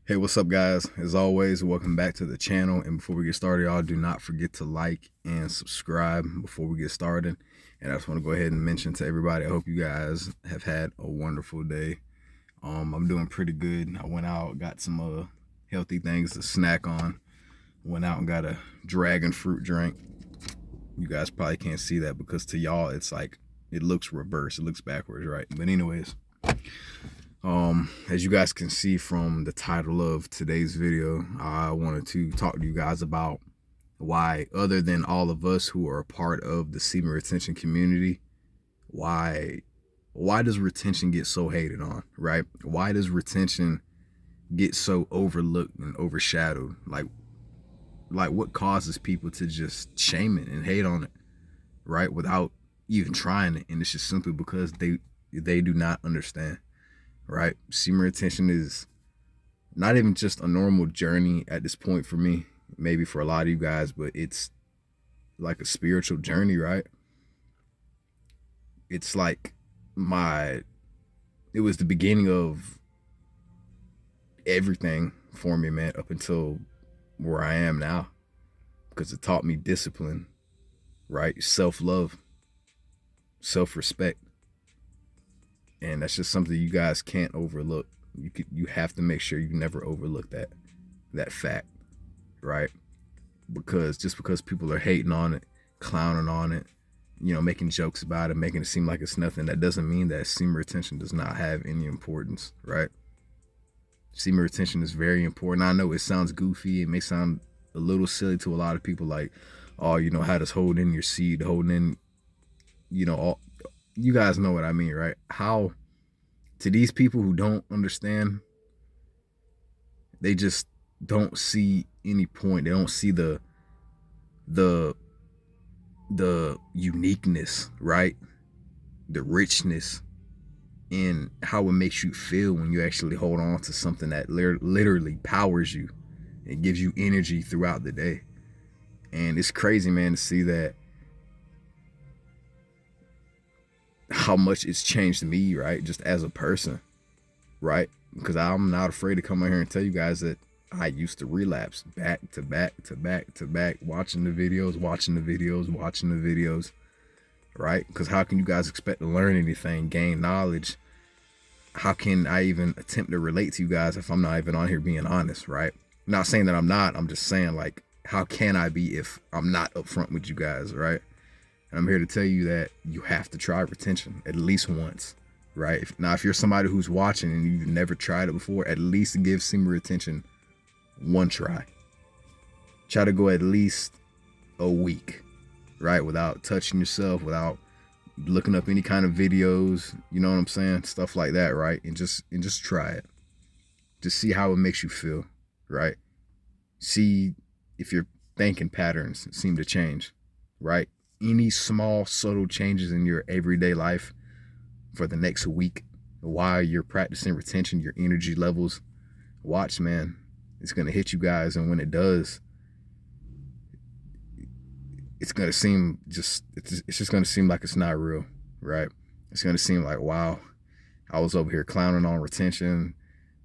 Hey, what's up, guys? As always, welcome back to the channel. And before we get started, y'all do not forget to like and subscribe before we get started. And I just want to go ahead and mention to everybody, I hope you guys have had a wonderful day. I'm doing pretty good. I went out, got some healthy things to snack on. Went out and got a dragon fruit drink. You guys probably can't see that because to y'all, it's like, it looks reverse. It looks backwards, right? But anyways, as you guys can see from the title of today's video, I wanted to talk to you guys about why, other than all of us who are a part of the semen retention community, why does retention get so hated on, right? Why does retention get so overlooked and overshadowed? Like what causes people to just shame it and hate on it, right? Without even trying it. And it's just simply because they do not understand. Right? Semen retention is not even just a normal journey at this point for me, maybe for a lot of you guys, but it's like a spiritual journey, right? It's like it was the beginning of everything for me, man, up until where I am now, because it taught me discipline, right? Self-love, self-respect. And that's just something you guys can't overlook. You have to make sure you never overlook that fact, right? Because just because people are hating on it, clowning on it, making jokes about it, making it seem like it's nothing, that doesn't mean that semen retention does not have any importance, right? Semen retention is very important. I know it sounds goofy. It may sound a little silly to a lot of people, like, oh, how does holding in your seed, holding in, all, you guys know what I mean, right? How, to these people who don't understand, they just don't see any point. They don't see the uniqueness, right? The richness in how it makes you feel when you actually hold on to something that literally powers you and gives you energy throughout the day. And it's crazy, man, to see that, how much it's changed me, right? Just as a person, right? Because I'm not afraid to come out here and tell you guys that I used to relapse back to back to back to back, watching the videos, right? Because how can you guys expect to learn anything, gain knowledge? How can I even attempt to relate to you guys if I'm not even on here being honest, right? I'm not saying that I'm not, I'm just saying, like, how can I be if I'm not upfront with you guys, right? And I'm here to tell you that you have to try retention at least once, right? Now, if you're somebody who's watching and you've never tried it before, at least give semen retention one try. Try to go at least a week, right? Without touching yourself, without looking up any kind of videos, you know what I'm saying? Stuff like that, right? And just try it. Just see how it makes you feel, right? See if your thinking patterns seem to change, right? Any small subtle changes in your everyday life for the next week while you're practicing retention, your energy levels, watch, man, it's going to hit you guys. And when it does, it's going to seem it's just going to seem like it's not real, right? It's going to seem like, wow, I was over here clowning on retention,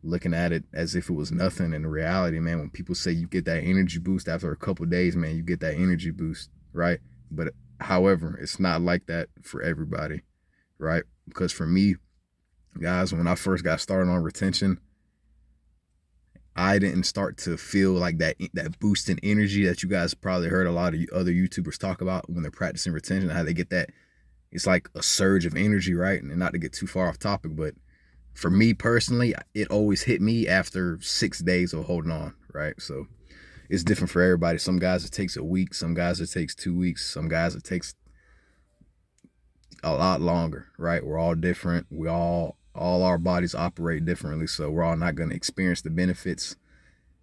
looking at it as if it was nothing. In reality, man, when people say you get that energy boost after a couple of days, man, you get that energy boost, right? But however, it's not like that for everybody, right? Because for me, guys, when I first got started on retention, I didn't start to feel like that boost in energy that you guys probably heard a lot of other YouTubers talk about when they're practicing retention, how they get that. It's like a surge of energy, right? And not to get too far off topic, but for me personally, it always hit me after 6 days of holding on, right? So it's different for everybody. Some guys it takes a week, some guys it takes 2 weeks, some guys it takes a lot longer, right? We're all different. We all our bodies operate differently, so we're all not going to experience the benefits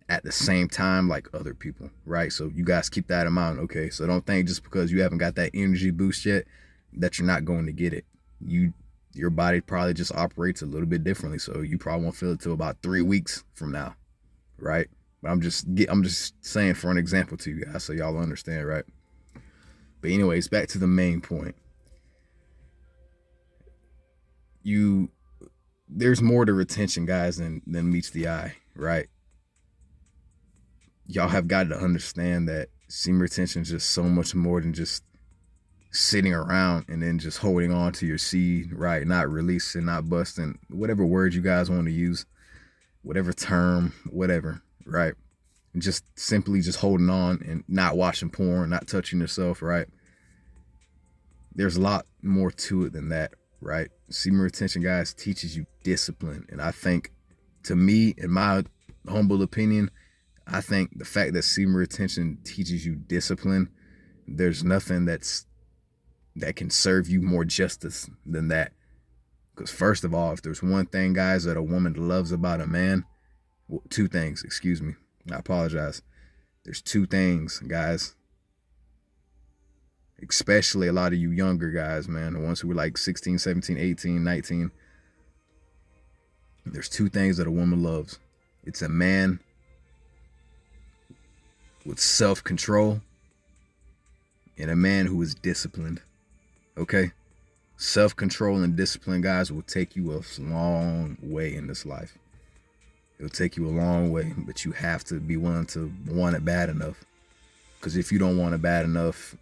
at the same time like other people, right? So you guys keep that in mind, okay? So don't think just because you haven't got that energy boost yet that you're not going to get it. Your body probably just operates a little bit differently, so you probably won't feel it till about 3 weeks from now, right? But I'm just saying for an example to you guys so y'all understand, right? But anyways, back to the main point. There's more to retention, guys, than meets the eye, right? y'all have got to understand that semen retention is just so much more than just sitting around and then just holding on to your seed, right? Not releasing, not busting, whatever word you guys want to use, whatever term, whatever, right? And just simply just holding on and not watching porn, not touching yourself, right? There's a lot more to it than that, right? Semen retention, guys, teaches you discipline. And I think, to me, in my humble opinion, I think the fact that semen retention teaches you discipline, there's nothing that can serve you more justice than that. Because first of all, if there's one thing, guys, that a woman loves about a man, well, two things, excuse me, I apologize. There's two things, guys, especially a lot of you younger guys, man, the ones who were like 16, 17, 18, 19. There's two things that a woman loves. It's a man with self-control and a man who is disciplined. Okay? Self-control and discipline, guys, will take you a long way in this life. It'll take you a long way, but you have to be willing to want it bad enough. Because if you don't want it bad enough,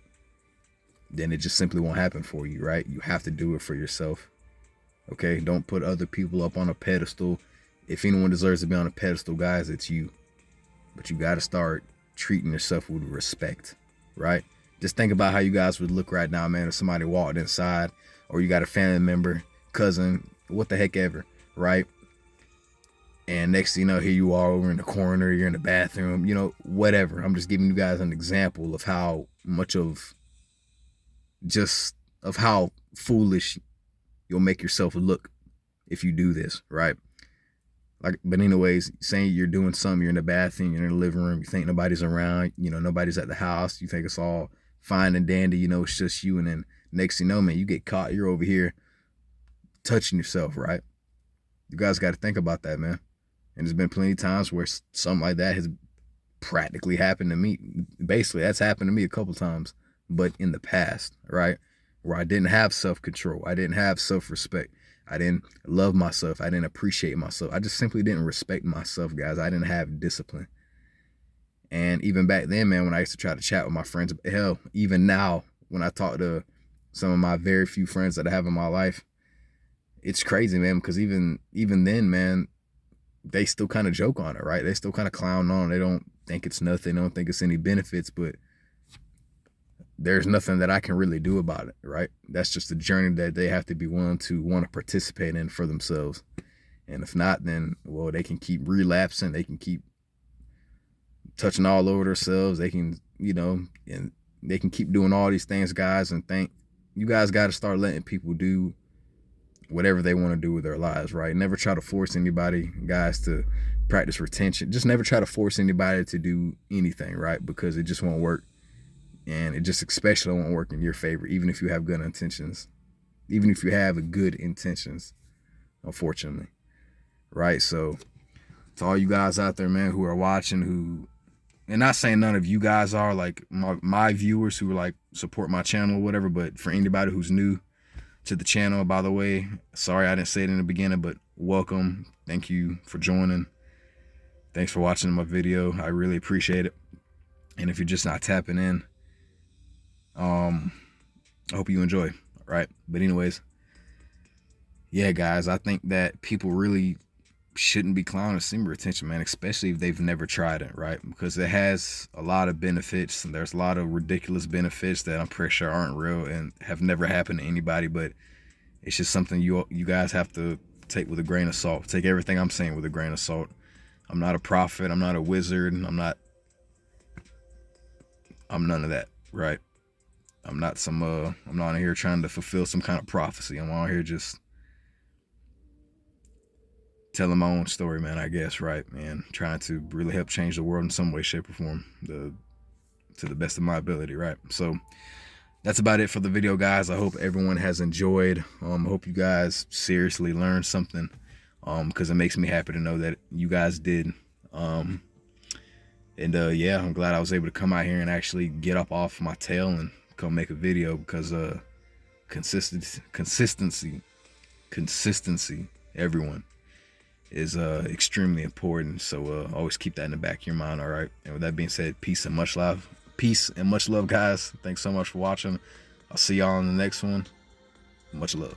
then it just simply won't happen for you, right? You have to do it for yourself. Okay? Don't put other people up on a pedestal. If anyone deserves to be on a pedestal, guys, it's you. But you got to start treating yourself with respect, right? Just think about how you guys would look right now, man, if somebody walked inside, or you got a family member, cousin, what the heck ever, right? And next thing you know, here you are over in the corner, you're in the bathroom, you know, whatever. I'm just giving you guys an example of how much of how foolish you'll make yourself look if you do this, right? Like, but anyways, saying you're doing something, you're in the bathroom, you're in the living room, you think nobody's around, you know, nobody's at the house, you think it's all fine and dandy, you know, it's just you, and then next thing you know, man, you get caught, you're over here touching yourself, right? You guys got to think about that, man. And there's been plenty of times where something like that has practically happened to me. Basically, that's happened to me a couple times, but in the past, right? Where I didn't have self-control, I didn't have self-respect, I didn't love myself, I didn't appreciate myself, I just simply didn't respect myself, guys. I didn't have discipline. And even back then, man, when I used to try to chat with my friends, hell, even now, when I talk to some of my very few friends that I have in my life, it's crazy, man, because even then, man, they still kind of joke on it, right? They still kind of clown on it. They don't think it's nothing. They don't think it's any benefits, but there's nothing that I can really do about it, right? That's just a journey that they have to be willing to want to participate in for themselves. And if not, then, well, they can keep relapsing. They can keep touching all over themselves. They can, you know, and they can keep doing all these things, guys, and think you guys got to start letting people do whatever they want to do with their lives, right? Never try to force anybody, guys, to practice retention. Just never try to force anybody to do anything, right? Because it just won't work. And it just especially won't work in your favor, even if you have good intentions. Even if you have good intentions, unfortunately, right? So to all you guys out there, man, who are watching, who, and not saying none of you guys are like my viewers who like support my channel or whatever, but for anybody who's new to the channel, by the way, sorry I didn't say it in the beginning, but welcome. Thank you for joining. Thanks for watching my video. I really appreciate it. And if you're just not tapping in, I hope you enjoy, right? But anyways, yeah, guys, I think that people really shouldn't be clowning semen retention, man, especially if they've never tried it, right? Because it has a lot of benefits, and there's a lot of ridiculous benefits that I'm pretty sure aren't real and have never happened to anybody, but it's just something you guys have to take with a grain of salt. Take everything I'm saying with a grain of salt. I'm not a prophet, I'm not a wizard, I'm none of that, right? I'm not out here trying to fulfill some kind of prophecy. I'm out here just telling my own story, man, I guess, right, man? Trying to really help change the world in some way, shape, or form, to the best of my ability, right? So that's about it for the video, guys. I hope everyone has enjoyed. I hope you guys seriously learned something, because it makes me happy to know that you guys did. Yeah, I'm glad I was able to come out here and actually get up off my tail and come make a video, because consistency, everyone. is extremely important. So always keep that in the back of your mind. All right. And with that being said, peace and much love. Peace and much love, guys. Thanks so much for watching. I'll see y'all in the next one. Much love.